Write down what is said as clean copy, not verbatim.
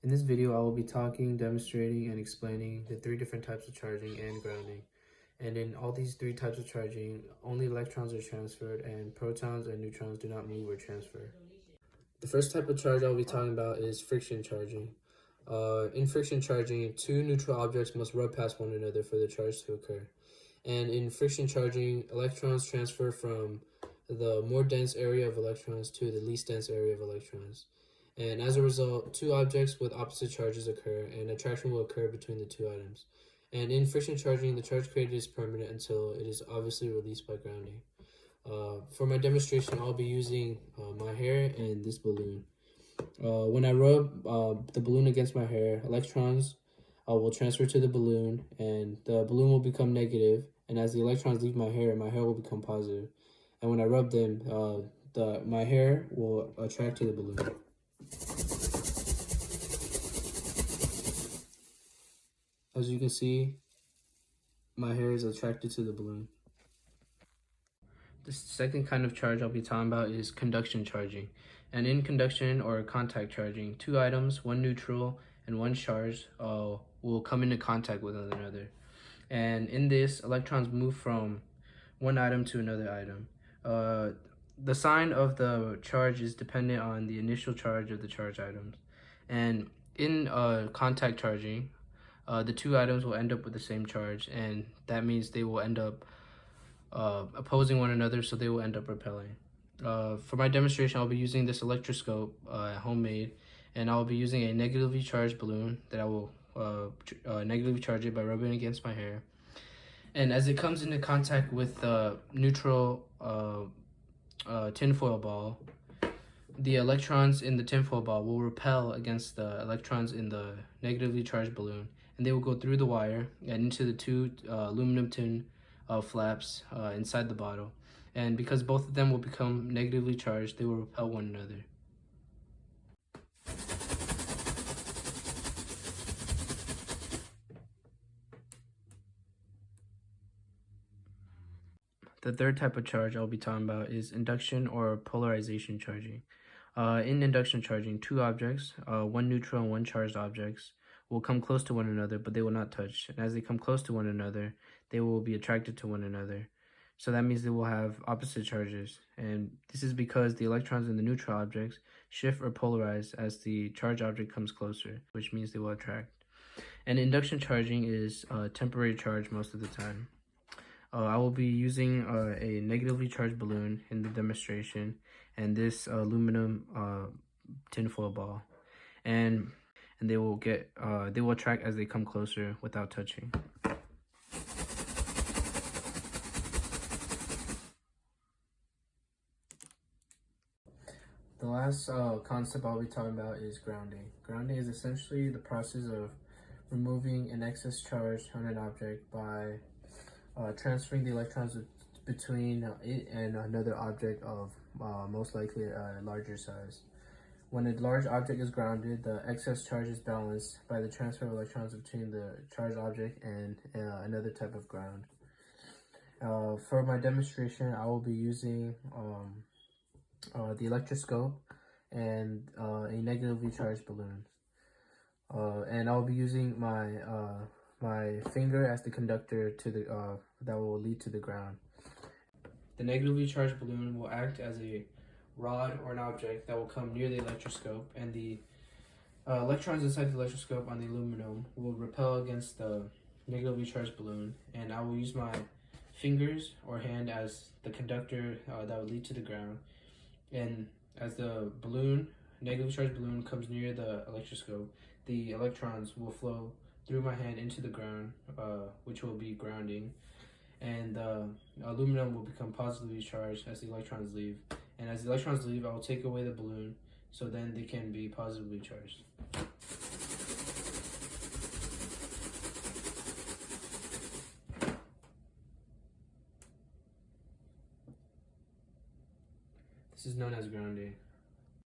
In this video, I will be talking, demonstrating, and explaining the three different types of charging and grounding. And in all these three types of charging, only electrons are transferred and protons and neutrons do not move or transfer. The first type of charge I'll be talking about is friction charging. In friction charging, two neutral objects must rub past one another for the charge to occur. And in friction charging, electrons transfer from the more dense area of electrons to the least dense area of electrons. And as a result, two objects with opposite charges occur, and attraction will occur between the two items. And in friction charging, the charge created is permanent until it is obviously released by grounding. For my demonstration, I'll be using my hair and this balloon. When I rub the balloon against my hair, electrons will transfer to the balloon, and the balloon will become negative. And as the electrons leave my hair will become positive. And when I rub them, my hair will attract to the balloon. As you can see, my hair is attracted to the balloon. The second kind of charge I'll be talking about is conduction charging. And in conduction or contact charging, two items, one neutral and one charged, will come into contact with one another. And in this, electrons move from one item to another item. The sign of the charge is dependent on the initial charge of the charged items. And in contact charging, the two items will end up with the same charge, and that means they will end up opposing one another, so they will end up repelling. For my demonstration, I'll be using this electroscope, homemade, and I'll be using a negatively charged balloon that I will negatively charge it by rubbing it against my hair. And as it comes into contact with the neutral tinfoil ball, the electrons in the tinfoil ball will repel against the electrons in the negatively charged balloon, and they will go through the wire and into the two aluminum tin flaps inside the bottle. And because both of them will become negatively charged, they will repel one another. The third type of charge I'll be talking about is induction or polarization charging. In induction charging, two objects, one neutral and one charged objects, will come close to one another, but they will not touch. And as they come close to one another, they will be attracted to one another. So that means they will have opposite charges. And this is because the electrons in the neutral objects shift or polarize as the charged object comes closer, which means they will attract. And induction charging is temporary charge most of the time. I will be using a negatively charged balloon in the demonstration and this aluminum tinfoil ball, and they will attract as they come closer without touching. The last concept I'll be talking about is grounding. Grounding is essentially the process of removing an excess charge on an object by transferring the electrons between it and another object of most likely a larger size. When a large object is grounded, the excess charge is balanced by the transfer of electrons between the charged object and another type of ground. For my demonstration, I will be using the electroscope and a negatively charged balloon. And I'll be using my finger as the conductor to the that will lead to the ground. The negatively charged balloon will act as a rod or an object that will come near the electroscope, and the electrons inside the electroscope on the aluminum will repel against the negatively charged balloon, and I will use my fingers or hand as the conductor that will lead to the ground. And as the negatively charged balloon comes near the electroscope, the electrons will flow through my hand into the ground, which will be grounding, and the aluminum will become positively charged as the electrons leave. And as the electrons leave, I will take away the balloon, so then they can be positively charged. This is known as grounding.